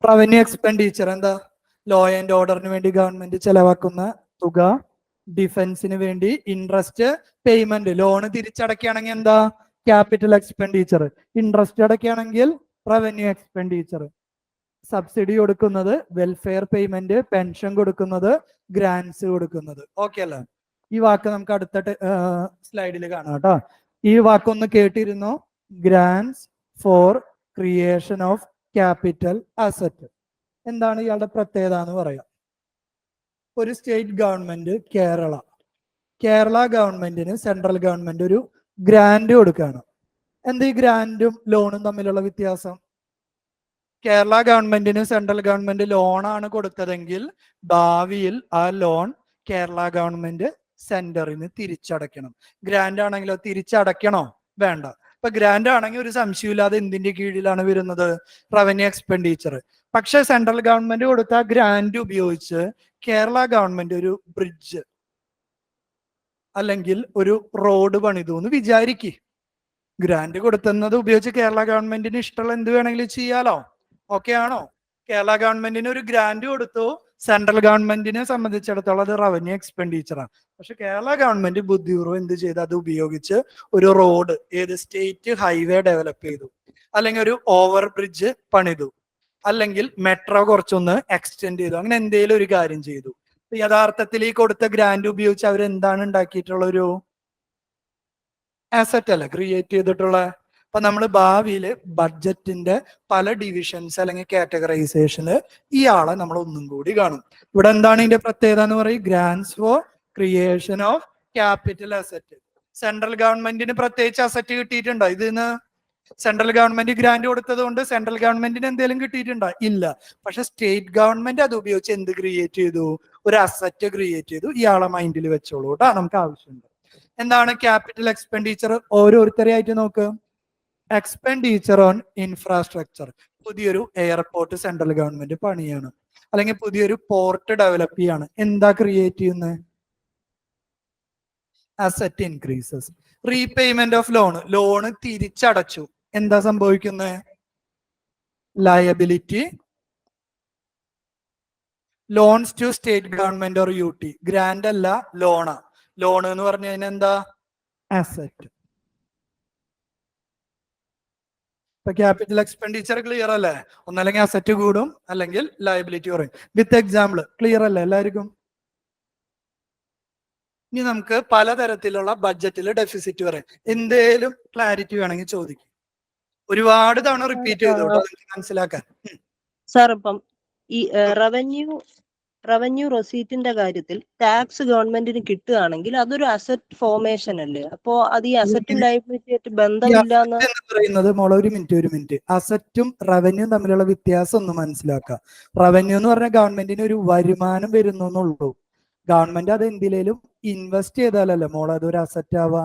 Revenue expenditure എന്താ? Law and ഓർഡറിന് വേണ്ടി ഗവൺമെന്റ് ചെലവാക്കുന്ന തുക, ഡിഫൻസിന് വേണ്ടി ഇൻട്രസ്റ്റ് പേയ്മെന്റ്, ലോണ് തിരിച്ചടക്കുകയാണെങ്കിൽ എന്താ? Capital expenditure. ഇൻട്രസ്റ്റ് അടയ്ക്കുകയാണെങ്കിൽ റവന്യൂ എക്സ്പെൻഡിച്ചർ. സബ്സിഡി കൊടുക്കുന്നത്, വെൽഫെയർ പേയ്മെന്റ്, പെൻഷൻ കൊടുക്കുന്നത്, ഗ്രാൻസ് കൊടുക്കുന്നത്. ഓക്കെ അല്ലേ? ഈ വാക്ക് നമുക്ക് അടുത്ത സ്ലൈഡിൽ കാണാം കേട്ടോ. ഈ വാക്കൊന്ന് കേട്ടിരുന്നോ? Grants for creation of capital asset. എന്താണ് ഇയാളുടെ പ്രത്യേകത എന്ന് പറയാം. ഒരു സ്റ്റേറ്റ് ഗവൺമെന്റ്, കേരള ഗവൺമെന്റിന് സെൻട്രൽ ഗവൺമെന്റ് ഒരു ഗ്രാന്റ് കൊടുക്കുകയാണ്. എന്ത് ഈ ഗ്രാന്റും ലോണും തമ്മിലുള്ള വ്യത്യാസം? കേരള ഗവൺമെന്റിന് സെൻട്രൽ ഗവൺമെന്റ് ലോണാണ് കൊടുത്തതെങ്കിൽ ഭാവിയിൽ ആ ലോൺ കേരള ഗവൺമെന്റ് സെന്ററിന് തിരിച്ചടയ്ക്കണം. ഗ്രാന്റ് ആണെങ്കിലോ തിരിച്ചടയ്ക്കണോ? വേണ്ട. ഇപ്പൊ ഗ്രാന്റ് ആണെങ്കിൽ ഒരു സംശയമില്ലാതെ എന്തിന്റെ കീഴിലാണ് വരുന്നത്? Revenue expenditure. പക്ഷെ സെൻട്രൽ ഗവൺമെന്റ് കൊടുത്ത ഗ്രാന്റ് ഉപയോഗിച്ച് കേരള ഗവൺമെന്റ് ഒരു ബ്രിഡ്ജ് അല്ലെങ്കിൽ ഒരു റോഡ് പണിതു എന്ന് വിചാരിക്കുക. ഗ്രാന്റ് കൊടുത്തുന്നത് ഉപയോഗിച്ച് കേരള ഗവൺമെന്റിന് ഇഷ്ടമുള്ള എന്ത് വേണമെങ്കിലും ചെയ്യാലോ. ഓക്കെ ആണോ? കേരള ഗവൺമെന്റിന് ഒരു ഗ്രാന്റ് കൊടുത്തു, സെൻട്രൽ ഗവൺമെന്റിനെ സംബന്ധിച്ചിടത്തോളം അത് റവന്യൂ എക്സ്പെൻഡിച്ചറാണ്. പക്ഷെ കേരള ഗവൺമെന്റ് ബുദ്ധിപൂർവ്വം എന്ത് ചെയ്തു? അത് ഉപയോഗിച്ച് ഒരു റോഡ്, ഏത് സ്റ്റേറ്റ് ഹൈവേ ഡെവലപ്പ് ചെയ്തു, അല്ലെങ്കിൽ ഒരു ഓവർ ബ്രിഡ്ജ് പണിതു, അല്ലെങ്കിൽ മെട്രോ കുറച്ചൊന്ന് എക്സ്റ്റെൻഡ് ചെയ്തു, അങ്ങനെ എന്തെങ്കിലും ഒരു കാര്യം ചെയ്തു. യഥാർത്ഥത്തിൽ ഈ കൊടുത്ത ഗ്രാന്റ് ഉപയോഗിച്ച് അവരെന്താണ് ഉണ്ടാക്കിയിട്ടുള്ള ഒരു അസറ്റ് അല്ല ക്രിയേറ്റ് ചെയ്തിട്ടുള്ള. അപ്പൊ നമ്മൾ ഭാവിയിൽ ബഡ്ജറ്റിന്റെ പല ഡിവിഷൻസ് അല്ലെങ്കിൽ കാറ്റഗറൈസേഷന് ഇയാളെ നമ്മൾ ഒന്നും കൂടി കാണും. ഇവിടെ എന്താണ് ഇതിന്റെ പ്രത്യേകത എന്ന് പറയും? Grants for creation of capital asset. Central ഗവൺമെന്റിന് പ്രത്യേകിച്ച് അസറ്റ് കിട്ടിയിട്ടുണ്ടോ ഇതിന്ന്? സെൻട്രൽ ഗവൺമെന്റ് ഗ്രാന്റ് കൊടുത്തത് കൊണ്ട് സെൻട്രൽ ഗവൺമെന്റിന് എന്തെങ്കിലും കിട്ടിയിട്ടുണ്ടോ? ഇല്ല. പക്ഷെ സ്റ്റേറ്റ് ഗവൺമെന്റ് അത് ഉപയോഗിച്ച് എന്ത് ക്രിയേറ്റ് ചെയ്തു? ഒരു അസറ്റ് ക്രിയേറ്റ് ചെയ്തു. ഇയാളെ മൈൻഡിൽ വെച്ചോളൂ കേട്ടോ, നമുക്ക് ആവശ്യമുണ്ട്. എന്താണ് ക്യാപിറ്റൽ എക്സ്പെൻഡിച്ചർ? ഓരോരുത്തരെയായിട്ട് നോക്ക്. Expenditure on infrastructure. പുതിയൊരു എയർപോർട്ട് സെൻട്രൽ ഗവൺമെന്റ് പണിയാണ്, അല്ലെങ്കിൽ പുതിയൊരു പോർട്ട് ഡെവലപ്പ് ചെയ്യാണ്. എന്താ ക്രിയേറ്റ് ചെയ്യുന്നത്? Asset increases. Repayment of loan തിരിച്ചടച്ചു. എന്താ സംഭവിക്കുന്നത്? Liability. Loans to state government or U T. Grant അല്ല, ലോണാ. ലോൺ എന്ന് പറഞ്ഞു കഴിഞ്ഞാൽ എന്താ? അസറ്റ്. ഇപ്പൊ ക്യാപിറ്റൽ എക്സ്പെൻഡിച്ചർ ക്ലിയർ അല്ലേ? ഒന്നല്ലെങ്കിൽ അസറ്റ് കൂടും, അല്ലെങ്കിൽ ലയബിലിറ്റി കുറയും. വിത്ത് എക്സാമ്പിൾ ക്ലിയർ അല്ലേ എല്ലാവർക്കും? ഇനി നമുക്ക് പലതരത്തിലുള്ള ബഡ്ജറ്റിൽ ഡെഫിസിറ്റ് പറയാം. എന്തേലും ക്ലാരിറ്റി വേണമെങ്കിൽ ചോദിക്കും. ഒരുപാട് തവണ റിപ്പീറ്റ് ചെയ്തോട്ടോ നിങ്ങൾക്ക് മനസ്സിലാക്കാൻ. സാർ, ഇപ്പം ഈ റവന്യൂ റെസീറ്റിന്റെ കാര്യത്തിൽ ടാക്സ് ഗവൺമെന്റിന് കിട്ടുകയാണെങ്കിൽ അതൊരു അസറ്റ് ഫോർമേഷൻ അല്ലേ? അപ്പോ അത് ഈ അസറ്റും ലയബിലിറ്റിയായിട്ട് ബന്ധമില്ലാന്ന് പറയുന്നത് മോളെ, ഒരു മിനിറ്റ്. അസറ്റും റവന്യൂ തമ്മിലുള്ള വ്യത്യാസം ഒന്ന് മനസ്സിലാക്കുക. റവന്യൂ എന്ന് പറഞ്ഞാൽ ഗവൺമെന്റിന് ഒരു വരുമാനം വരുന്നു എന്നുള്ളൂ. ഗവൺമെന്റ് അത് എന്തിലേലും ഇൻവെസ്റ്റ് ചെയ്താലല്ലേ മോളെ അതൊരു അസറ്റ് ആവാ.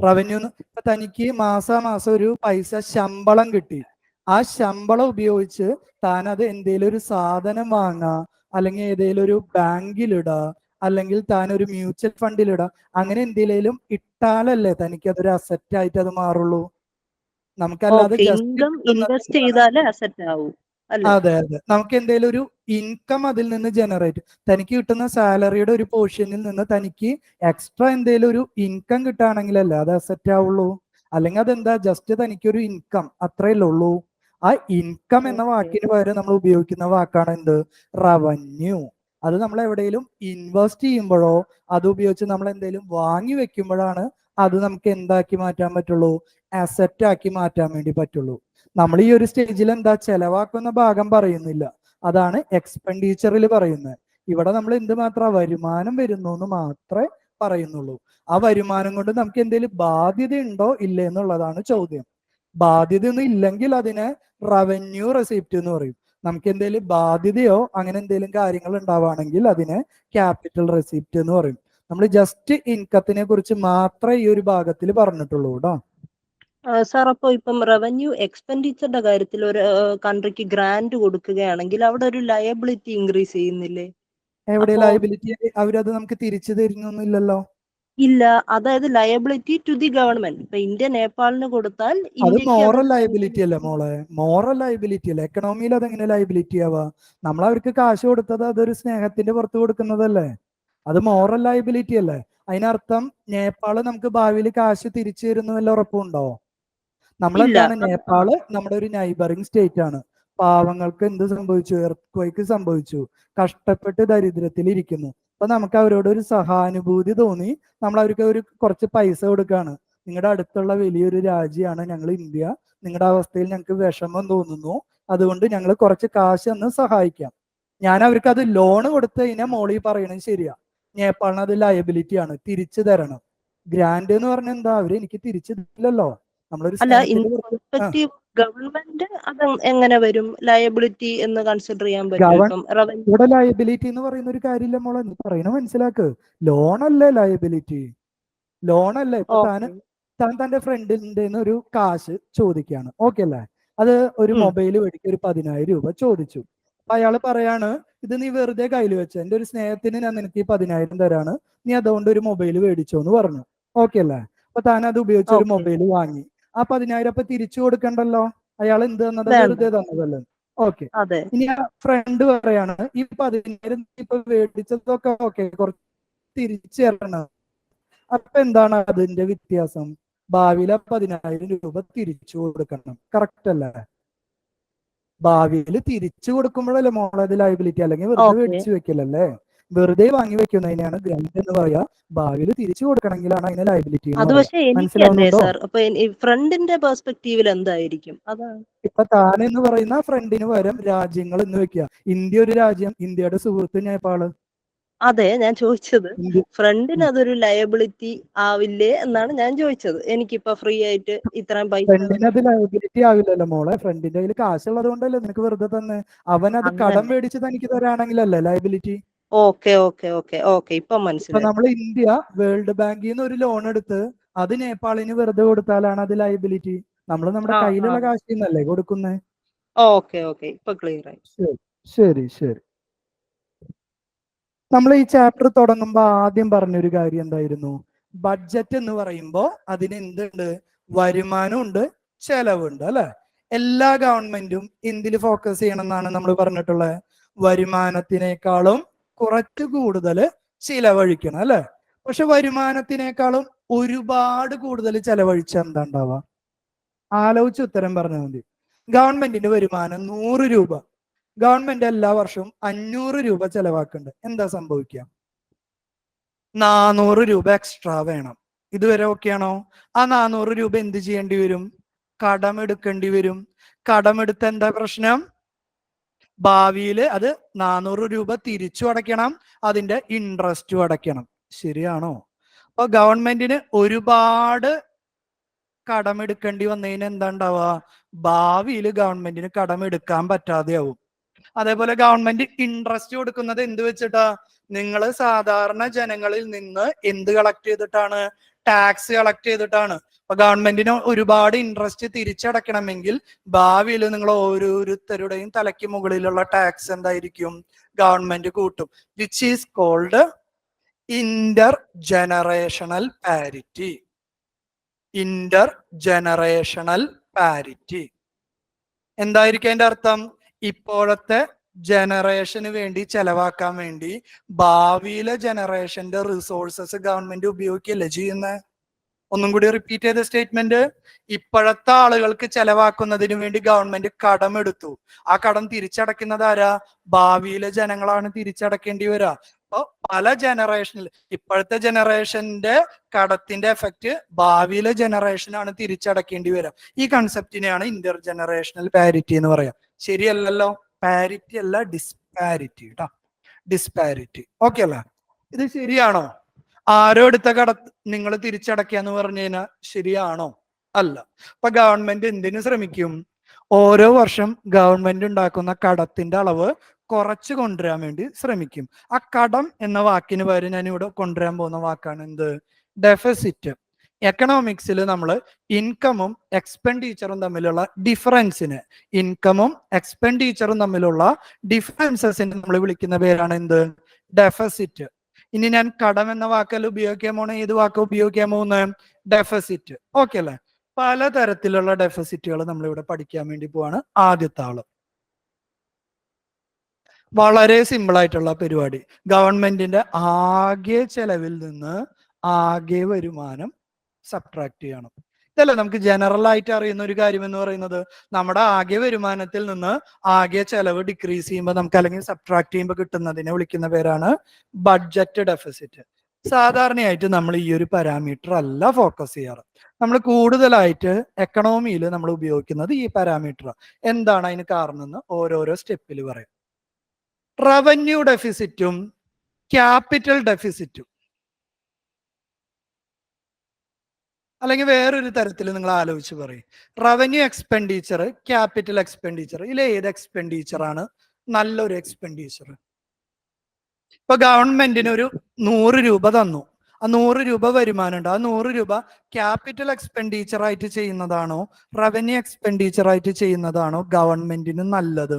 റവന്യൂ ഇപ്പൊ തനിക്ക് മാസം ഒരു പൈസ ശമ്പളം കിട്ടി. ആ ശമ്പളം ഉപയോഗിച്ച് താൻ അത് എന്തെങ്കിലും ഒരു സാധനം വാങ്ങാ, അല്ലെങ്കിൽ ഏതെങ്കിലും ഒരു ബാങ്കിലിടാ, അല്ലെങ്കിൽ താൻ ഒരു മ്യൂച്വൽ ഫണ്ടിലിടാ, അങ്ങനെ എന്തെങ്കിലും ഇട്ടാലല്ലേ തനിക്ക് അതൊരു അസറ്റ് ആയിട്ട് അത് മാറുള്ളൂ. നമുക്കല്ലാതെ ഇൻവെസ്റ്റ് ചെയ്താലേ അസറ്റ് ആവും. അതെ. നമുക്ക് എന്തെങ്കിലും ഒരു ഇൻകം അതിൽ നിന്ന് ജനറേറ്റ്, തനിക്ക് കിട്ടുന്ന സാലറിയുടെ ഒരു പോർഷനിൽ നിന്ന് തനിക്ക് എക്സ്ട്രാ എന്തെങ്കിലും ഒരു ഇൻകം കിട്ടുകയാണെങ്കിലല്ലേ അത് അസറ്റ് ആവുള്ളൂ. അല്ലെങ്കിൽ അതെന്താ? ജസ്റ്റ് തനിക്കൊരു ഇൻകം, അത്രയല്ലേ ഉള്ളൂ. ആ ഇൻകം എന്ന വാക്കിന് പകരം നമ്മൾ ഉപയോഗിക്കുന്ന വാക്കാണ് എന്ത്? റവന്യൂ. അത് നമ്മൾ എവിടെയെങ്കിലും ഇൻവെസ്റ്റ് ചെയ്യുമ്പോഴോ അത് ഉപയോഗിച്ച് നമ്മൾ എന്തെങ്കിലും വാങ്ങി വെക്കുമ്പോഴാണ് അത് നമുക്ക് എന്താക്കി മാറ്റാൻ പറ്റുള്ളൂ? അസറ്റ് ആക്കി മാറ്റാൻ വേണ്ടി പറ്റുള്ളൂ. നമ്മൾ ഈ ഒരു സ്റ്റേജിൽ എന്താ ചെലവാക്കുന്ന ഭാഗം പറയുന്നില്ല, അതാണ് എക്സ്പെൻഡിച്ചറിൽ പറയുന്നത്. ഇവിടെ നമ്മൾ എന്ത് മാത്രം വരുമാനം വരുന്നു എന്ന് മാത്രമേ പറയുന്നുള്ളൂ. ആ വരുമാനം കൊണ്ട് നമുക്ക് എന്തെങ്കിലും ബാധ്യത ഉണ്ടോ ഇല്ലേ എന്നുള്ളതാണ് ചോദ്യം. ബാധ്യത ഒന്നും ഇല്ലെങ്കിൽ അതിനെ റവന്യൂ റെസിപ്റ്റ് എന്ന് പറയും. നമുക്ക് എന്തെങ്കിലും ബാധ്യതയോ അങ്ങനെ എന്തെങ്കിലും കാര്യങ്ങൾ ഉണ്ടാവുകയാണെങ്കിൽ അതിനെ ക്യാപിറ്റൽ റെസിപ്റ്റ് എന്ന് പറയും. നമ്മൾ ജസ്റ്റ് ഇൻകത്തിനെ കുറിച്ച് മാത്രമേ ഈ ഒരു ഭാഗത്തിൽ പറഞ്ഞിട്ടുള്ളൂ കേട്ടോ. സാർ, അപ്പൊ ഇപ്പം റവന്യൂ എക്സ്പെൻഡിച്ചറിന്റെ കാര്യത്തിൽ ഒരു കൺട്രിക്ക് ഗ്രാന്റ് കൊടുക്കുകയാണെങ്കിൽ അവിടെ ഒരു ലയബിലിറ്റി ഇൻക്രീസ് ചെയ്യുന്നില്ലേ? എവിടെ ലയബിലിറ്റി? അവരത് നമുക്ക് തിരിച്ചു തരുന്നൊന്നുമില്ലല്ലോ. ഇല്ല, അതായത് ലയബിലിറ്റി ടു ദി ഗവൺമെന്റ്. ഇപ്പൊ ഇന്ത്യ നേപ്പാളിന് കൊടുത്താൽ അത് ഇന്ത്യക്ക് മോറൽ ലയബിലിറ്റി അല്ലേ മോളെ? മോറൽ ലയബിലിറ്റി അല്ലേ? എക്കണോമിയിൽ അതെങ്ങനെ ലയബിലിറ്റി ആവാ? നമ്മൾ അവർക്ക് കാശ് കൊടുത്തത് അതൊരു സ്നേഹത്തിന്റെ പുറത്ത് കൊടുക്കുന്നതല്ലേ? അത് മോറൽ ലയബിലിറ്റി അല്ലേ? അതിനർത്ഥം നേപ്പാള് നമുക്ക് ഭാവിയിൽ കാശ് തിരിച്ചു തരുന്നു വല്ല ഉറപ്പുണ്ടോ? ഇല്ല. നമ്മളെന്താണ്, നേപ്പാള് നമ്മുടെ ഒരു നൈബറിങ് സ്റ്റേറ്റ് ആണ്. പാവങ്ങൾക്ക് എന്ത് സംഭവിച്ചു? എർത്ത് സംഭവിച്ചു, കഷ്ടപ്പെട്ട് ദരിദ്രത്തിൽ ഇരിക്കുന്നു. അപ്പൊ നമുക്ക് അവരോട് ഒരു സഹാനുഭൂതി തോന്നി നമ്മൾ അവർക്ക് ഒരു കുറച്ച് പൈസ കൊടുക്കാണ്. നിങ്ങളുടെ അടുത്തുള്ള വലിയൊരു രാജ്യമാണ് ഞങ്ങൾ ഇന്ത്യ, നിങ്ങളുടെ അവസ്ഥയിൽ ഞങ്ങൾക്ക് വിഷമം തോന്നുന്നു, അതുകൊണ്ട് ഞങ്ങൾ കുറച്ച് കാശ് ഒന്ന് സഹായിക്കാം. ഞാൻ അവർക്ക് അത് ലോണ് കൊടുത്തു കഴിഞ്ഞാൽ മോളി പറയണത് ശരിയാ, നേപ്പാളിന് അത് ലയബിലിറ്റി ആണ്, തിരിച്ചു തരണം. ഗ്രാൻഡ് എന്ന് പറഞ്ഞാൽ എന്താ? അവര് എനിക്ക് തിരിച്ചു തരില്ലല്ലോ. നമ്മളൊരു അല്ല, ഇൻ സ്നേഹത്തിന്റെ പുറത്ത് പെർസ്പെക്റ്റീവ് ഗവൺമെന്റ് അത് എങ്ങനെ വരും ലയബിലിറ്റി എന്ന് കൺസിഡർ ചെയ്യാൻ പറ്റും? ഇപ്പം റവന്യൂ ഇവിടെ ലയബിലിറ്റി എന്ന് പറയുന്ന ഒരു കാര്യമില്ല മോളെ, നീ പറയണ മനസ്സിലാക്ക്. ലോണല്ലേ ലയബിലിറ്റി? ലോണല്ലേ? ഇപ്പൊ താൻ തന്റെ ഫ്രണ്ടിന്റെ ഒരു കാശ് ചോദിക്കാണ്, ഓക്കെ അല്ലേ? അത് ഒരു മൊബൈൽ മേടിക്ക് ഒരു 10,000 രൂപ ചോദിച്ചു. അപ്പൊ അയാള് പറയാണ്, ഇത് നീ വെറുതെ കയ്യിൽ വെച്ച, എന്റെ ഒരു സ്നേഹത്തിന് ഞാൻ നിനക്ക് ഈ 10,000 തരാണ്, നീ അതുകൊണ്ട് ഒരു മൊബൈൽ മേടിച്ചോ എന്ന് പറഞ്ഞു, ഓക്കെ അല്ലേ? അപ്പൊ താൻ അത് ഉപയോഗിച്ച് ഒരു മൊബൈൽ വാങ്ങി. ആ 10,000 അപ്പൊ തിരിച്ചു കൊടുക്കണ്ടല്ലോ, അയാൾ എന്ത് തന്നത്? വെറുതെ തന്നതല്ലേ? ഓക്കെ. അതെ. ഇനി ആ ഫ്രണ്ട് പറയാണ്, ഈ 10,000 ഇപ്പൊ മേടിച്ചതൊക്കെ ഓക്കെ, കുറച്ച് തിരിച്ചു തരണം. അപ്പൊ എന്താണ് അതിന്റെ വ്യത്യാസം? ഭാവിയിൽ 10,000 രൂപ തിരിച്ചു കൊടുക്കണം, കറക്റ്റ് അല്ലേ? ഭാവിയിൽ തിരിച്ചു കൊടുക്കുമ്പോഴല്ലേ മോളെ അത് ലയബിലിറ്റി, അല്ലെങ്കിൽ വെറുതെ മേടിച്ചു വെക്കലല്ലേ? വെറുതെ വാങ്ങി വെക്കുന്നതിനാണ് ഗ്രാന്റ് എന്ന് പറയാ. ഭാവിയിൽ തിരിച്ചു കൊടുക്കണമെങ്കിലാണ് അതിനെ ലയബിലിറ്റി എന്ന് അത് പറയാ. പക്ഷെ എനിക്കല്ലേ മനസ്സിലാവുന്നുണ്ടോ? സാർ? അപ്പൊ ഫ്രണ്ടിന്റെ പെർസ്പെക്റ്റീവിൽ എന്തായിരിക്കും? അതാണ് ഇപ്പൊ താൻ എന്ന് പറയുന്ന ഫ്രണ്ടിന് പകരം രാജ്യങ്ങൾ എന്ന് വെക്കുക. ഇന്ത്യ ഒരു രാജ്യം, ഇന്ത്യയുടെ സുഹൃത്ത് നേപ്പാള്. അതെ ഞാൻ ചോദിച്ചത്, ഇന്ത്യ ഫ്രണ്ടിന് അതൊരു ലയബിലിറ്റി ആവില്ലേ എന്നാണ് ഞാൻ ചോദിച്ചത്. എനിക്കിപ്പോ ഫ്രീ ആയിട്ട് ഇത്രയും പൈസ ഫ്രണ്ടിന് അത് ലയബിലിറ്റി ആവില്ലല്ലോ മോളെ. ഫ്രണ്ടിന്റെ കയ്യിൽ കാശുള്ളത് കൊണ്ടല്ലേ നിനക്ക് വെറുതെ തന്നെ. അവൻ അത് കടം അങ്ങനെ. മേടിച്ച് തനിക്ക് തരാണെങ്കിലല്ലേ liability. Okay okay okay okay, ഇപ്പൊ ഇപ്പൊ മനസ്സിലായി. നമ്മൾ ഇന്ത്യ വേൾഡ് ബാങ്കിൽ നിന്ന് ഒരു ലോൺ എടുത്ത് അത് നേപ്പാളിന് വെറുതെ കൊടുത്താലാണ് അത് ലയബിലിറ്റി. നമ്മൾ നമ്മുടെ ആ ആ കയ്യിലുള്ള കാശിൽ നിന്നല്ലേ കൊടുക്കുന്നേ? ഓക്കെ ഓക്കെ, ഇപ്പൊ ക്ലിയർ ആയി. ശരി ശരി ശരി. നമ്മൾ ഈ ചാപ്റ്റർ തുടങ്ങുമ്പോൾ ആദ്യം പറഞ്ഞൊരു കാര്യം എന്തായിരുന്നു? ബഡ്ജറ്റ് എന്ന് പറയുമ്പോൾ അതിന് എന്തുണ്ട്? വരുമാനമുണ്ട്, ചെലവുണ്ട്, അല്ലെ? എല്ലാ ഗവൺമെന്റും എന്തിൽ ഫോക്കസ് ചെയ്യണം എന്നാണ് നമ്മൾ പറഞ്ഞിട്ടുള്ളത്? വരുമാനത്തിനേക്കാളും കുറച്ച് കൂടുതൽ ചിലവഴിക്കണം, അല്ലെ? പക്ഷെ വരുമാനത്തിനേക്കാളും ഒരുപാട് കൂടുതൽ ചെലവഴിച്ച എന്താ ഉണ്ടാവുക? ആലോചിച്ച് ഉത്തരം പറഞ്ഞാൽ മതി. ഗവൺമെന്റിന്റെ വരുമാനം 100 രൂപ, ഗവൺമെന്റ് എല്ലാ വർഷവും 500 രൂപ ചെലവാക്കുന്നുണ്ട്. എന്താ സംഭവിക്കുക? 400 രൂപ എക്സ്ട്രാ വേണം. ഇതുവരെ ഓക്കെയാണോ? ആ 400 രൂപ എന്ത് ചെയ്യേണ്ടി വരും? കടമെടുക്കേണ്ടി വരും. കടമെടുത്ത എന്താ പ്രശ്നം? ഭാവിയിൽ അത് 400 രൂപ തിരിച്ചു അടയ്ക്കണം, അതിന്റെ ഇൻട്രസ്റ്റും അടയ്ക്കണം. ശരിയാണോ? അപ്പൊ ഗവൺമെന്റിന് ഒരുപാട് കടമെടുക്കേണ്ടി വന്നതിന് എന്താ ഉണ്ടാവുക? ഭാവിയിൽ ഗവൺമെന്റിന് കടമെടുക്കാൻ പറ്റാതെയാവും. അതേപോലെ ഗവൺമെന്റ് ഇൻട്രസ്റ്റ് കൊടുക്കുന്നത് എന്ത് വെച്ചിട്ടാ? നിങ്ങൾ സാധാരണ ജനങ്ങളിൽ നിന്ന് എന്ത് കളക്ട് ചെയ്തിട്ടാണ്? ടാക്സ് കളക്ട് ചെയ്തിട്ടാണ്. അപ്പൊ ഗവൺമെന്റിന് ഒരുപാട് ഇൻട്രസ്റ്റ് തിരിച്ചടയ്ക്കണമെങ്കിൽ ഭാവിയിൽ നിങ്ങൾ ഓരോരുത്തരുടെയും തലയ്ക്ക് മുകളിലുള്ള ടാക്സ് എന്തായിരിക്കും? ഗവൺമെന്റ് കൂട്ടും. Which is called inter generational parity. Inter generational parity എന്തായിരിക്കും അതിന്റെ അർത്ഥം? ഇപ്പോഴത്തെ ജനറേഷന് വേണ്ടി ചെലവാക്കാൻ വേണ്ടി ഭാവിയിലെ ജനറേഷന്റെ റിസോഴ്സസ് ഗവൺമെന്റ് ഉപയോഗിക്കുകയല്ലേ ചെയ്യുന്നത്? ഒന്നും കൂടി റിപ്പീറ്റ് ചെയ്ത സ്റ്റേറ്റ്മെന്റ്. ഇപ്പോഴത്തെ ആളുകൾക്ക് ചെലവാക്കുന്നതിന് വേണ്ടി ഗവൺമെന്റ് കടമെടുത്തു. ആ കടം തിരിച്ചടയ്ക്കുന്നത് ആരാ? ഭാവിയിലെ ജനങ്ങളാണ് തിരിച്ചടക്കേണ്ടി വരിക. അപ്പൊ പല ജനറേഷനിൽ ഇപ്പോഴത്തെ ജനറേഷന്റെ കടത്തിന്റെ എഫക്റ്റ് ഭാവിയിലെ ജനറേഷനാണ് തിരിച്ചടക്കേണ്ടി വരിക. ഈ കൺസെപ്റ്റിനെയാണ് ഇന്റർ ജനറേഷണൽ പാരിറ്റി എന്ന് പറയാം. ശരിയല്ലല്ലോ? പാരിറ്റി അല്ല, ഡിസ്പാരിറ്റി കേട്ടോ. ഡിസ്പാരിറ്റി ഓക്കെ അല്ല? ഇത് ശരിയാണോ? ആരോ എടുത്ത കട നിങ്ങൾ തിരിച്ചടയ്ക്കാന്ന് പറഞ്ഞു കഴിഞ്ഞാൽ ശരിയാണോ? അല്ല. അപ്പൊ ഗവൺമെന്റ് എന്തിനു ശ്രമിക്കും? ഓരോ വർഷം ഗവൺമെന്റ് ഉണ്ടാക്കുന്ന കടത്തിന്റെ അളവ് കുറച്ച് കൊണ്ടുവരാൻ വേണ്ടി ശ്രമിക്കും. ആ കടം എന്ന വാക്കിന് പകരം ഞാൻ ഇവിടെ കൊണ്ടുവരാൻ പോകുന്ന വാക്കാണ് എന്ത്? ഡെഫിസിറ്റ്. എക്കണോമിക്സിൽ നമ്മൾ ഇൻകമും എക്സ്പെൻഡിച്ചറും തമ്മിലുള്ള ഡിഫറൻസിന്, ഇൻകമും എക്സ്പെൻഡിച്ചറും തമ്മിലുള്ള ഡിഫറൻസസിന് നമ്മൾ വിളിക്കുന്ന പേരാണ് എന്ത്? ഡെഫിസിറ്റ്. ഇനി ഞാൻ കടം എന്ന വാക്കല്ല ഉപയോഗിക്കാൻ പോണ, ഏത് വാക്ക് ഉപയോഗിക്കാൻ പോകുന്നത്? ഡെഫിസിറ്റ്. ഓക്കെ അല്ലേ? പലതരത്തിലുള്ള ഡെഫിസിറ്റുകൾ നമ്മളിവിടെ പഠിക്കാൻ വേണ്ടി പോവാണ്. ആദ്യത്തെ ആള് വളരെ സിമ്പിൾ ആയിട്ടുള്ള പരിപാടി. ഗവൺമെന്റിന്റെ ആകെ ചെലവിൽ നിന്ന് ആകെ വരുമാനം സബ്ട്രാക്ട് ചെയ്യണം. ഇതല്ല നമുക്ക് ജനറൽ ആയിട്ട് അറിയുന്ന ഒരു കാര്യം എന്ന് പറയുന്നത്. നമ്മുടെ ആകെ വരുമാനത്തിൽ നിന്ന് ആകെ ചെലവ് ഡിക്രീസ് ചെയ്യുമ്പോൾ നമുക്ക്, അല്ലെങ്കിൽ സബ്ട്രാക്ട് ചെയ്യുമ്പോൾ കിട്ടുന്നതിനെ വിളിക്കുന്ന പേരാണ് ബഡ്ജറ്റ് ഡെഫിസിറ്റ്. സാധാരണയായിട്ട് നമ്മൾ ഈ ഒരു പാരാമീറ്റർ അല്ല ഫോക്കസ് ചെയ്യാറ്. നമ്മൾ കൂടുതലായിട്ട് എക്കണോമിയിൽ നമ്മൾ ഉപയോഗിക്കുന്നത് ഈ പാരാമീറ്റർ. എന്താണ് അതിന് കാരണം എന്ന് ഓരോരോ സ്റ്റെപ്പിൽ പറയാം. റവന്യൂ ഡെഫിസിറ്റും ക്യാപിറ്റൽ ഡെഫിസിറ്റും, അല്ലെങ്കിൽ വേറൊരു തരത്തിൽ നിങ്ങൾ ആലോചിച്ച് പറയും, റവന്യൂ എക്സ്പെൻഡിച്ചർ, ക്യാപിറ്റൽ എക്സ്പെൻഡിച്ചർ, ഇതിൽ ഏത് എക്സ്പെൻഡിച്ചർ ആണ് നല്ലൊരു എക്സ്പെൻഡിച്ചർ? ഇപ്പൊ ഗവൺമെന്റിന് ഒരു 100 രൂപ തന്നു, ആ 100 രൂപ വരുമാനം ഉണ്ട്, ആ 100 രൂപ ക്യാപിറ്റൽ എക്സ്പെൻഡിച്ചർ ആയിട്ട് ചെയ്യുന്നതാണോ റവന്യൂ എക്സ്പെൻഡിച്ചർ ആയിട്ട് ചെയ്യുന്നതാണോ ഗവൺമെന്റിന് നല്ലത്,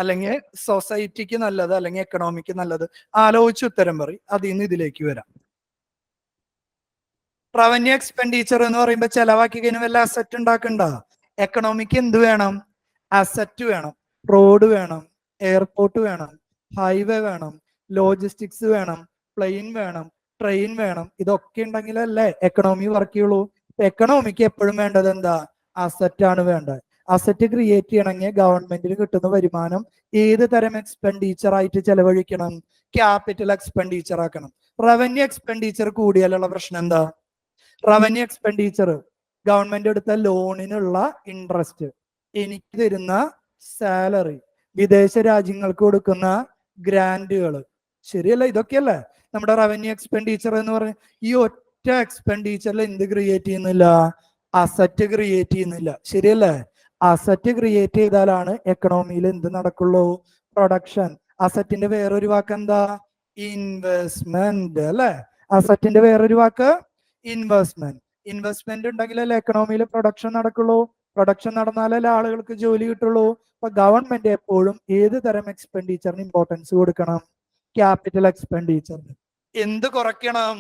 അല്ലെങ്കിൽ സൊസൈറ്റിക്ക് നല്ലത്, അല്ലെങ്കിൽ എക്കണോമിക്ക് നല്ലത്? ആലോചിച്ച് ഉത്തരം പറയും. അതിൽ നിന്ന് ഇതിലേക്ക് വരാം. റവന്യൂ എക്സ്പെൻഡിച്ചർ എന്ന് പറയുമ്പോൾ ചെലവാക്കി കഴിഞ്ഞാൽ വല്ല അസറ്റ് ഉണ്ടാക്കണ്ട. എക്കണോമിക്ക് എന്ത് വേണം? അസറ്റ് വേണം. റോഡ് വേണം, എയർപോർട്ട് വേണം, ഹൈവേ വേണം, ലോജിസ്റ്റിക്സ് വേണം, പ്ലെയിൻ വേണം, ട്രെയിൻ വേണം. ഇതൊക്കെ ഉണ്ടെങ്കിലല്ലേ എക്കണോമി വർക്ക് ചെയ്യുള്ളൂ. എക്കണോമിക്ക് എപ്പോഴും വേണ്ടത് എന്താ? അസറ്റ് ആണ് വേണ്ടത്. അസറ്റ് ക്രിയേറ്റ് ചെയ്യണമെങ്കിൽ ഗവൺമെന്റിന് കിട്ടുന്ന വരുമാനം ഏത് തരം എക്സ്പെൻഡിച്ചർ ആയിട്ട് ചെലവഴിക്കണം? ക്യാപിറ്റൽ എക്സ്പെൻഡിച്ചർ ആക്കണം. റവന്യൂ എക്സ്പെൻഡിച്ചർ കൂടിയാലുള്ള പ്രശ്നം എന്താ? റവന്യൂ എക്സ്പെൻഡിച്ചർ ഗവൺമെന്റ് എടുത്ത ലോണിനുള്ള ഇൻട്രസ്റ്റ്, എനിക്ക് തരുന്ന സാലറി, വിദേശ രാജ്യങ്ങൾക്ക് കൊടുക്കുന്ന ഗ്രാന്റുകൾ, ശരിയല്ല? ഇതൊക്കെയല്ലേ നമ്മുടെ റവന്യൂ എക്സ്പെൻഡിച്ചർ എന്ന് പറഞ്ഞ. ഈ ഒറ്റ എക്സ്പെൻഡിച്ചറിൽ എന്ത് ക്രിയേറ്റ് ചെയ്യുന്നില്ല? അസറ്റ് ക്രിയേറ്റ് ചെയ്യുന്നില്ല, ശരിയല്ലേ? അസറ്റ് ക്രിയേറ്റ് ചെയ്താലാണ് എക്കണോമിയിൽ എന്ത് നടക്കുള്ളൂ? പ്രൊഡക്ഷൻ. അസറ്റിന്റെ വേറൊരു വാക്ക് എന്താ? ഇൻവെസ്റ്റ്മെന്റ്, അല്ലെ? അസറ്റിന്റെ വേറൊരു വാക്ക് ഇൻവെസ്റ്റ്മെന്റ്. ഇൻവെസ്റ്റ്മെന്റ് ഉണ്ടെങ്കിലല്ലേ എക്കണോമിയിൽ പ്രൊഡക്ഷൻ നടക്കുള്ളൂ. പ്രൊഡക്ഷൻ നടന്നാലല്ലേ ആളുകൾക്ക് ജോലി കിട്ടുള്ളൂ. അപ്പൊ ഗവൺമെന്റ് എപ്പോഴും ഏത് തരം എക്സ്പെൻഡിച്ചറിന് ഇമ്പോർട്ടൻസ് കൊടുക്കണം? ക്യാപിറ്റൽ എക്സ്പെൻഡിച്ചറിന്. എന്ത് കുറയ്ക്കണം?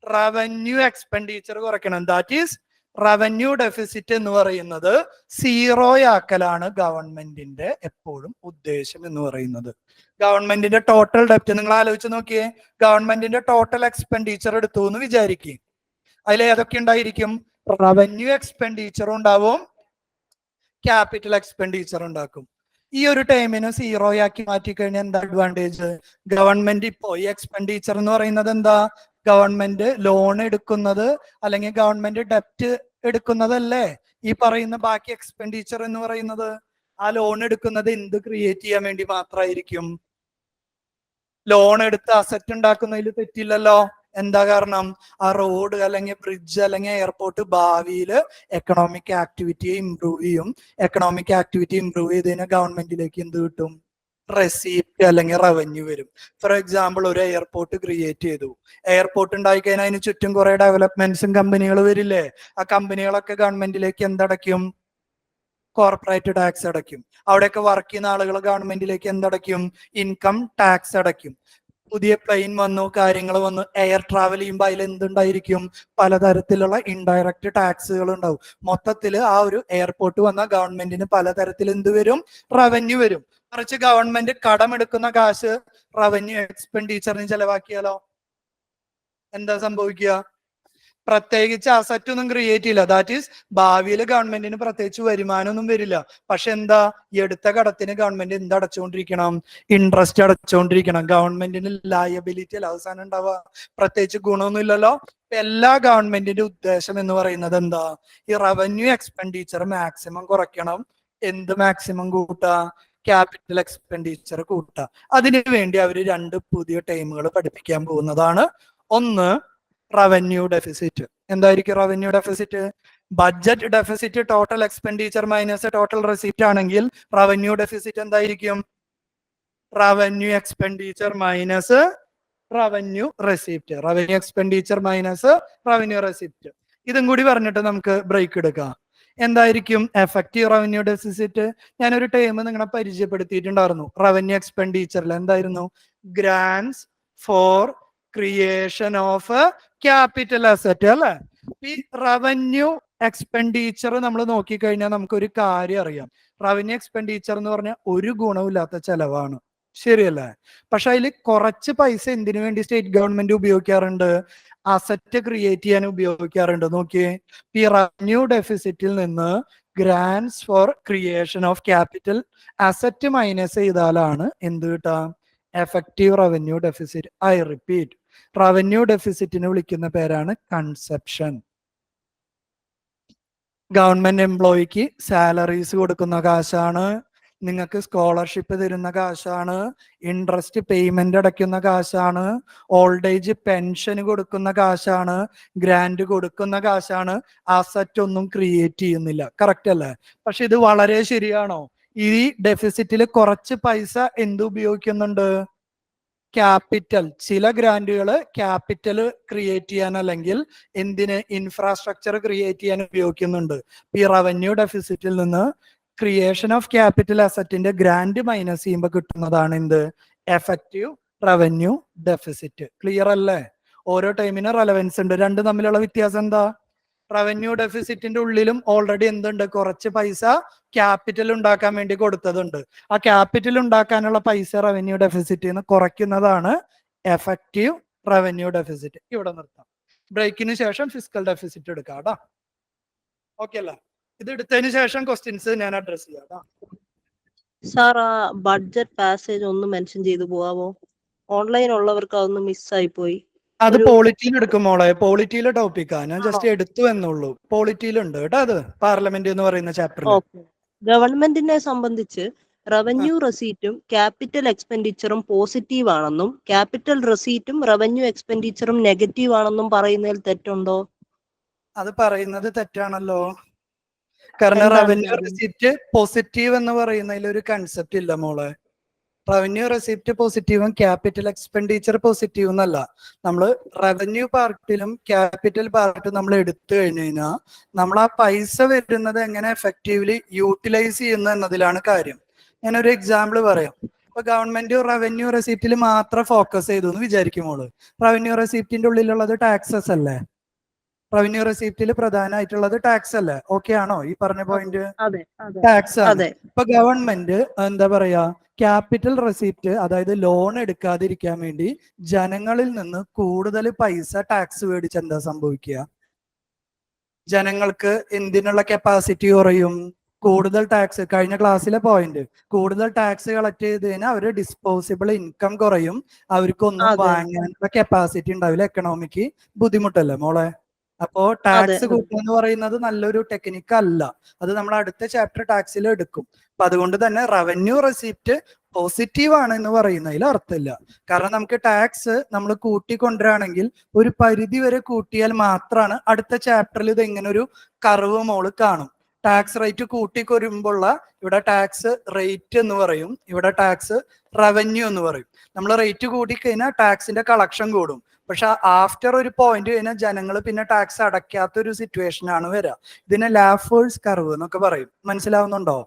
റവന്യൂ എക്സ്പെൻഡിച്ചർ കുറയ്ക്കണം. ദാറ്റ് ഈസ് റവന്യൂ ഡെഫിസിറ്റ് എന്ന് പറയുന്നത് സീറോ ആക്കലാണ് ഗവൺമെന്റിന്റെ എപ്പോഴും ഉദ്ദേശം എന്ന് പറയുന്നത്. ഗവൺമെന്റിന്റെ ടോട്ടൽ ഡെപ്റ്റ് നിങ്ങൾ ആലോചിച്ച് നോക്കിയേ. ഗവൺമെന്റിന്റെ ടോട്ടൽ എക്സ്പെൻഡിച്ചർ എടുത്തു എന്ന് വിചാരിക്കും. അതിൽ ഏതൊക്കെ ഉണ്ടായിരിക്കും? റവന്യൂ എക്സ്പെൻഡിച്ചർ ഉണ്ടാവും, ക്യാപിറ്റൽ എക്സ്പെൻഡിച്ചർ ഉണ്ടാക്കും. ഈ ഒരു ടൈമിന് സീറോ ആക്കി മാറ്റി കഴിഞ്ഞാൽ എന്താ അഡ്വാൻറ്റേജ്? ഗവൺമെന്റ് ഇപ്പോ ഈ എക്സ്പെൻഡിച്ചർ എന്ന് പറയുന്നത് എന്താ? ഗവൺമെന്റ് ലോൺ എടുക്കുന്നത് അല്ലെങ്കിൽ ഗവൺമെന്റ് ഡെപ്റ്റ് എടുക്കുന്നതല്ലേ ഈ പറയുന്ന ബാക്കി എക്സ്പെൻഡിച്ചർ എന്ന് പറയുന്നത്. ആ ലോൺ എടുക്കുന്നത് എന്ത് ക്രിയേറ്റ് ചെയ്യാൻ വേണ്ടി മാത്രമായിരിക്കും? ലോൺ എടുത്ത് അസറ്റ് ഉണ്ടാക്കുന്നതിൽ തെറ്റില്ലല്ലോ. എന്താ കാരണം? ആ റോഡ് അല്ലെങ്കിൽ ബ്രിഡ്ജ് അല്ലെങ്കിൽ എയർപോർട്ട് ഭാവിയിൽ എക്കണോമിക് ആക്ടിവിറ്റിയെ ഇംപ്രൂവ് ചെയ്യും. എക്കണോമിക് ആക്ടിവിറ്റി ഇംപ്രൂവ് ചെയ്തതിന് ഗവൺമെന്റിലേക്ക് എന്ത് കിട്ടും? റെസീപ്റ്റ് അല്ലെങ്കിൽ റവന്യൂ വരും. ഫോർ എക്സാമ്പിൾ, ഒരു എയർപോർട്ട് ക്രിയേറ്റ് ചെയ്തു. എയർപോർട്ട് ഉണ്ടായി കഴിഞ്ഞാൽ അതിന് ചുറ്റും കുറെ ഡെവലപ്മെന്റ്സും കമ്പനികൾ വരില്ലേ? ആ കമ്പനികളൊക്കെ ഗവൺമെന്റിലേക്ക് എന്തടയ്ക്കും? കോർപ്പറേറ്റ് ടാക്സ് അടയ്ക്കും. അവിടെയൊക്കെ വർക്ക് ചെയ്യുന്ന ആളുകൾ ഗവൺമെന്റിലേക്ക് എന്തടയ്ക്കും? ഇൻകം ടാക്സ് അടയ്ക്കും. പുതിയ പ്ലെയിൻ വന്നു, കാര്യങ്ങൾ വന്നു, എയർ ട്രാവൽ ചെയ്യുമ്പോൾ അതിൽ എന്തുണ്ടായിരിക്കും? പലതരത്തിലുള്ള ഇൻഡയറക്റ്റ് ടാക്സുകൾ ഉണ്ടാവും. മൊത്തത്തിൽ ആ ഒരു എയർപോർട്ട് വന്ന ഗവൺമെന്റിന് പലതരത്തിൽ എന്ത് വരും? റവന്യൂ വരും. മറിച്ച് ഗവൺമെന്റ് കടമെടുക്കുന്ന കാശ് റവന്യൂ എക്സ്പെൻഡിച്ചറിന് ചെലവാക്കിയാലോ എന്താ സംഭവിക്കുക? പ്രത്യേകിച്ച് അസറ്റ് ഒന്നും ക്രിയേറ്റ് ചെയ്യില്ല. ദാറ്റ് ഈസ് ഭാവിയിൽ ഗവൺമെന്റിന് പ്രത്യേകിച്ച് വരുമാനമൊന്നും വരില്ല. പക്ഷെ എന്താ? ഈ എടുത്ത കടത്തിന് ഗവൺമെന്റ് എന്ത് അടച്ചുകൊണ്ടിരിക്കണം? ഇൻട്രസ്റ്റ് അടച്ചുകൊണ്ടിരിക്കണം. ഗവൺമെന്റിന് ലയബിലിറ്റി അല്ല അവസാനം ഉണ്ടാവുക. പ്രത്യേകിച്ച് ഗുണമൊന്നും ഇല്ലല്ലോ. എല്ലാ ഗവൺമെന്റിന്റെ ഉദ്ദേശം എന്ന് പറയുന്നത് എന്താ? ഈ റവന്യൂ എക്സ്പെൻഡിച്ചർ മാക്സിമം കുറയ്ക്കണം. എന്ത് മാക്സിമം കൂട്ടുക? ക്യാപിറ്റൽ എക്സ്പെൻഡിച്ചർ കൂട്ടുക. അതിനു വേണ്ടി അവർ രണ്ട് പുതിയ ടൈമുകൾ പഠിപ്പിക്കാൻ പോകുന്നതാണ്. ഒന്ന്, റവന്യൂ ഡെഫിസിറ്റ്. എന്തായിരിക്കും revenue deficit? Budget deficit total expenditure minus total receipt ആണെങ്കിൽ റവന്യൂ ഡെഫിസിറ്റ് എന്തായിരിക്കും? Revenue expenditure minus revenue receipt. Revenue expenditure minus revenue receipt. ഇതും കൂടി പറഞ്ഞിട്ട് നമുക്ക് ബ്രേക്ക് എടുക്കാം. എന്തായിരിക്കും എഫക്റ്റീവ് റവന്യൂ ഡെഫിസിറ്റ്? ഞാനൊരു ടൈം നിങ്ങളെ പരിചയപ്പെടുത്തിയിട്ടുണ്ടായിരുന്നു. റവന്യൂ എക്സ്പെൻഡിച്ചറിൽ എന്തായിരുന്നു? Grants for creation of capital asset അല്ലെ. ഈ റവന്യൂ എക്സ്പെൻഡിച്ചർ നമ്മൾ നോക്കിക്കഴിഞ്ഞാൽ നമുക്കൊരു കാര്യം അറിയാം. റവന്യൂ എക്സ്പെൻഡിച്ചർ എന്ന് പറഞ്ഞാൽ ഒരു ഗുണമില്ലാത്ത ചെലവാണ്, ശരിയല്ലേ? പക്ഷെ അതിൽ കുറച്ച് പൈസ എന്തിനു വേണ്ടി സ്റ്റേറ്റ് ഗവൺമെന്റ് ഉപയോഗിക്കാറുണ്ട്? അസറ്റ് ക്രിയേറ്റ് ചെയ്യാൻ ഉപയോഗിക്കാറുണ്ട്. നോക്കിയേ, ഈ റവന്യൂ ഡെഫിസിറ്റിൽ നിന്ന് grants for creation of capital asset minus ചെയ്താലാണ് എന്ത് കിട്ടാം? Effective revenue deficit. I repeat, revenue ഡെഫിസിറ്റിന് വിളിക്കുന്ന പേരാണ് കൺസെപ്ഷൻ. ഗവൺമെന്റ് എംപ്ലോയിക്ക് സാലറീസ് കൊടുക്കുന്ന കാശാണ്, നിങ്ങൾക്ക് സ്കോളർഷിപ്പ് തരുന്ന കാശാണ്, ഇൻട്രസ്റ്റ് പേയ്മെന്റ് അടയ്ക്കുന്ന കാശാണ്, ഓൾഡ് ഏജ് പെൻഷൻ കൊടുക്കുന്ന കാശാണ്, ഗ്രാന്റ് കൊടുക്കുന്ന കാശാണ്. അസറ്റ് ഒന്നും ക്രിയേറ്റ് ചെയ്യുന്നില്ല. കറക്റ്റ് അല്ലേ? പക്ഷെ ഇത് വളരെ ശരിയാണോ? ഈ ഡെഫിസിറ്റിൽ കുറച്ച് പൈസ എന്ത് ഉപയോഗിക്കുന്നുണ്ട്? ക്യാപിറ്റൽ. ചില ഗ്രാന്റുകൾ ക്യാപിറ്റൽ ക്രിയേറ്റ് ചെയ്യാൻ അല്ലെങ്കിൽ എന്തിന്? ഇൻഫ്രാസ്ട്രക്ചർ ക്രിയേറ്റ് ചെയ്യാൻ ഉപയോഗിക്കുന്നുണ്ട്. ഈ റവന്യൂ ഡെഫിസിറ്റിൽ നിന്ന് ക്രിയേഷൻ ഓഫ് ക്യാപിറ്റൽ അസറ്റിന്റെ ഗ്രാന്റ് മൈനസ് ചെയ്യുമ്പോൾ കിട്ടുന്നതാണ് എന്ത്? Effective revenue deficit. ക്ലിയർ അല്ലേ? ഓരോ ടൈമിന് റെലവൻസ് ഉണ്ട്. രണ്ടും തമ്മിലുള്ള വ്യത്യാസം എന്താ? റവന്യൂ ഡെഫിസിറ്റിന്റെ ഉള്ളിലും ഓൾറെഡി എന്തുണ്ട്? കുറച്ച് പൈസ ക്യാപിറ്റൽ ഉണ്ടാക്കാൻ വേണ്ടി കൊടുത്തതുണ്ട്. ആ ക്യാപിറ്റൽ ഉണ്ടാക്കാനുള്ള പൈസ റവന്യൂ ഡെഫിസിറ്റിൽ നിന്ന് കുറയ്ക്കുന്നതാണ് എഫക്റ്റീവ് റവന്യൂ ഡെഫിസിറ്റ്. ഇവിടെ നിർത്താം. ബ്രേക്കിന് ശേഷം ഫിസിക്കൽ ഡെഫിസിറ്റ് എടുക്കാം കേട്ടോ. ഓക്കെ അല്ലേ? ഇത് എടുത്തതിന് ശേഷം ക്വസ്റ്റ്യൻസ് ഞാൻ അഡ്രസ് ചെയ്യാം കേട്ടോ. സാർ, ആ ബഡ്ജറ്റ് പാസേജ് ഒന്ന് മെൻഷൻ ചെയ്തു പോവാമോ? ഓൺലൈൻ ഉള്ളവർക്ക് അതൊന്ന് മിസ്സായി പോയി. അത് പോളിറ്റിയിൽ എടുക്കും മോളെ. പോളിറ്റിയിലെ ടോപ്പിക്കാ, ഞാൻ ജസ്റ്റ് എടുത്തു എന്നുള്ളൂ. പോളിറ്റിയിലുണ്ട് കേട്ടോ അത്, പാർലമെന്റ് എന്ന് പറയുന്ന ചാപ്റ്ററിൽ. ഗവൺമെന്റിനെ സംബന്ധിച്ച് റവന്യൂ റെസീറ്റും ക്യാപിറ്റൽ എക്സ്പെൻഡിച്ചറും പോസിറ്റീവ് ആണെന്നും ക്യാപിറ്റൽ റെസീറ്റും റവന്യൂ എക്സ്പെൻഡിച്ചറും നെഗറ്റീവ് ആണെന്നും പറയുന്നതിൽ തെറ്റുണ്ടോ? അത് പറയുന്നത് തെറ്റാണല്ലോ. കാരണം റവന്യൂ റെസിപ്റ്റ് പോസിറ്റീവ് എന്ന് പറയുന്നതിൽ ഒരു കൺസെപ്റ്റ് ഇല്ല മോളെ. റവന്യൂ റെസിപ്റ്റ് പോസിറ്റീവും ക്യാപിറ്റൽ എക്സ്പെൻഡിച്ചർ പോസിറ്റീവ് എന്നല്ല. നമ്മൾ റവന്യൂ പാർട്ടിലും ക്യാപിറ്റൽ പാർട്ടും നമ്മൾ എടുത്തു കഴിഞ്ഞു കഴിഞ്ഞാൽ നമ്മൾ ആ പൈസ വരുന്നത് എങ്ങനെ എഫക്റ്റീവ്ലി യൂട്ടിലൈസ് ചെയ്യുന്നു എന്നതിലാണ് കാര്യം. ഞാനൊരു എക്സാമ്പിൾ പറയാം. ഇപ്പൊ ഗവൺമെന്റ് റവന്യൂ റെസിപ്റ്റിൽ മാത്രം ഫോക്കസ് ചെയ്തു എന്ന് വിചാരിക്കുമോള്. റവന്യൂ റെസിപ്റ്റിന്റെ ഉള്ളിലുള്ളത് ടാക്സസ് അല്ലേ? റവന്യൂ റെസിപ്റ്റിൽ പ്രധാനമായിട്ടുള്ളത് ടാക്സ് അല്ലേ? ഓക്കെ ആണോ ഈ പറഞ്ഞ പോയിന്റ്? ടാക്സ് ആണ്. ഇപ്പൊ ഗവൺമെന്റ് എന്താ പറയാ, ക്യാപിറ്റൽ റെസിപ്റ്റ് അതായത് ലോൺ എടുക്കാതിരിക്കാൻ വേണ്ടി ജനങ്ങളിൽ നിന്ന് കൂടുതൽ പൈസ ടാക്സ് മേടിച്ച് എന്താ സംഭവിക്കുക? ജനങ്ങൾക്ക് എന്തിനുള്ള കപ്പാസിറ്റി കുറയും? കൂടുതൽ ടാക്സ്. കഴിഞ്ഞ ക്ലാസ്സിലെ പോയിന്റ്, കൂടുതൽ ടാക്സ് കളക്ട് ചെയ്ത് കഴിഞ്ഞാൽ അവര് ഡിസ്പോസിബിൾ ഇൻകം കുറയും, അവർക്കൊന്നും വാങ്ങാനുള്ള കപ്പാസിറ്റി ഉണ്ടാവില്ല, എക്കണോമിക്ക് ബുദ്ധിമുട്ടല്ലേ മോളെ? അപ്പോ ടാക്സ് കൂട്ടുക എന്ന് പറയുന്നത് നല്ലൊരു ടെക്നിക്ക് അല്ല. അത് നമ്മൾ അടുത്ത ചാപ്റ്റർ ടാക്സിൽ എടുക്കും. അപ്പൊ അതുകൊണ്ട് തന്നെ റവന്യൂ റെസിപ്റ്റ് പോസിറ്റീവ് ആണ് എന്ന് പറയുന്നതിൽ അർത്ഥമില്ല. കാരണം നമുക്ക് ടാക്സ് നമ്മൾ കൂട്ടിക്കൊണ്ടുവരാണെങ്കിൽ ഒരു പരിധി വരെ കൂട്ടിയാൽ മാത്രമാണ് അടുത്ത ചാപ്റ്ററിൽ ഇത് എങ്ങനെ ഒരു കർവ് മോള് കാണും. ടാക്സ് റേറ്റ് കൂട്ടിക്കൊരുമ്പോഴുള്ള ഇവിടെ ടാക്സ് റേറ്റ് എന്ന് പറയും, ഇവിടെ ടാക്സ് റവന്യൂ എന്ന് പറയും. നമ്മൾ റേറ്റ് കൂട്ടിക്കഴിഞ്ഞാൽ ടാക്സിന്റെ കളക്ഷൻ കൂടും. പക്ഷെ ആഫ്റ്റർ ഒരു പോയിന്റ് കഴിഞ്ഞാൽ ജനങ്ങൾ പിന്നെ ടാക്സ് അടയ്ക്കാത്ത ഒരു സിറ്റുവേഷൻ ആണ് വരിക. ഇതിനെ ലാഫേഴ്സ് കർവ് എന്നൊക്കെ പറയും. മനസ്സിലാവുന്നുണ്ടോ?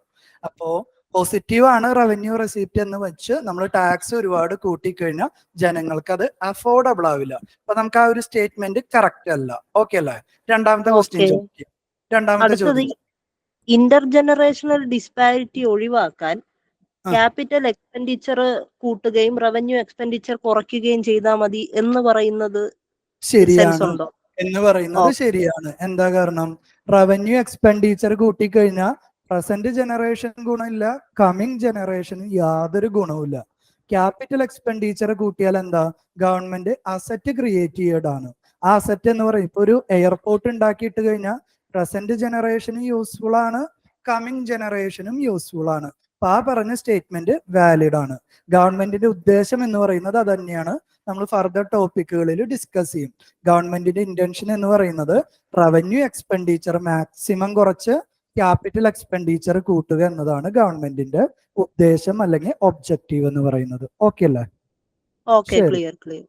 അപ്പോ പോസിറ്റീവ് ആണ് റവന്യൂ റെസിപ്റ്റ് എന്ന് വെച്ച് നമ്മൾ ടാക്സ് ഒരുപാട് കൂട്ടിക്കഴിഞ്ഞാൽ ജനങ്ങൾക്ക് അത് അഫോർഡബിൾ ആവില്ല. അപ്പൊ നമുക്ക് ആ ഒരു സ്റ്റേറ്റ്മെന്റ് കറക്റ്റ് അല്ല. ഓക്കെ അല്ലേ? രണ്ടാമത്തെ ക്വസ്റ്റ്യൻ ചോദിക്കാം. രണ്ടാമത്തെ ചോദ്യം, ഇന്റർജനറേഷണൽ ഡിസ്പാരിറ്റി ഒഴിവാക്കാൻ ക്യാപിറ്റൽ എക്സ്പെൻഡിച്ചർ കൂട്ടുകയും റവന്യൂ എക്സ്പെൻഡിച്ചർ കുറയ്ക്കുകയും ചെയ്താൽ മതി എന്ന് പറയുന്നത് ശരിയാണ് എന്ന് പറയുന്നത് ശരിയാണ്. എന്താ കാരണം? റവന്യൂ എക്സ്പെൻഡിച്ചർ കൂട്ടിക്കഴിഞ്ഞാൽ പ്രസന്റ് ജനറേഷൻ ഗുണമില്ല, കമ്മിങ് ജനറേഷന് യാതൊരു ഗുണവുമില്ല. ക്യാപിറ്റൽ എക്സ്പെൻഡിച്ചർ കൂട്ടിയാൽ എന്താ? ഗവൺമെന്റ് അസറ്റ് ക്രിയേറ്റ് ചെയ്യതാണ്. ആ അസറ്റ് എന്ന് പറയും, ഇപ്പൊ ഒരു എയർപോർട്ട് ഉണ്ടാക്കിയിട്ട് കഴിഞ്ഞാൽ പ്രസന്റ് ജനറേഷനും യൂസ്ഫുൾ ആണ്, കമ്മിങ് ജനറേഷനും യൂസ്ഫുൾ ആണ്. അപ്പൊ ആ പറഞ്ഞ സ്റ്റേറ്റ്മെന്റ് വാലിഡ് ആണ്. ഗവൺമെന്റിന്റെ ഉദ്ദേശം എന്ന് പറയുന്നത് അത് തന്നെയാണ്. നമ്മൾ ഫർദർ ടോപ്പിക്കുകളിൽ ഡിസ്കസ് ചെയ്യും. ഗവൺമെന്റിന്റെ ഇന്റൻഷൻ എന്ന് പറയുന്നത് റവന്യൂ എക്സ്പെൻഡിച്ചർ മാക്സിമം കുറച്ച് ക്യാപിറ്റൽ എക്സ്പെൻഡിച്ചർ കൂട്ടുക എന്നതാണ് ഗവൺമെന്റിന്റെ ഉദ്ദേശം അല്ലെങ്കിൽ ഒബ്ജക്റ്റീവ് എന്ന് പറയുന്നത്. ഓക്കെ അല്ലേ? ക്ലിയർ.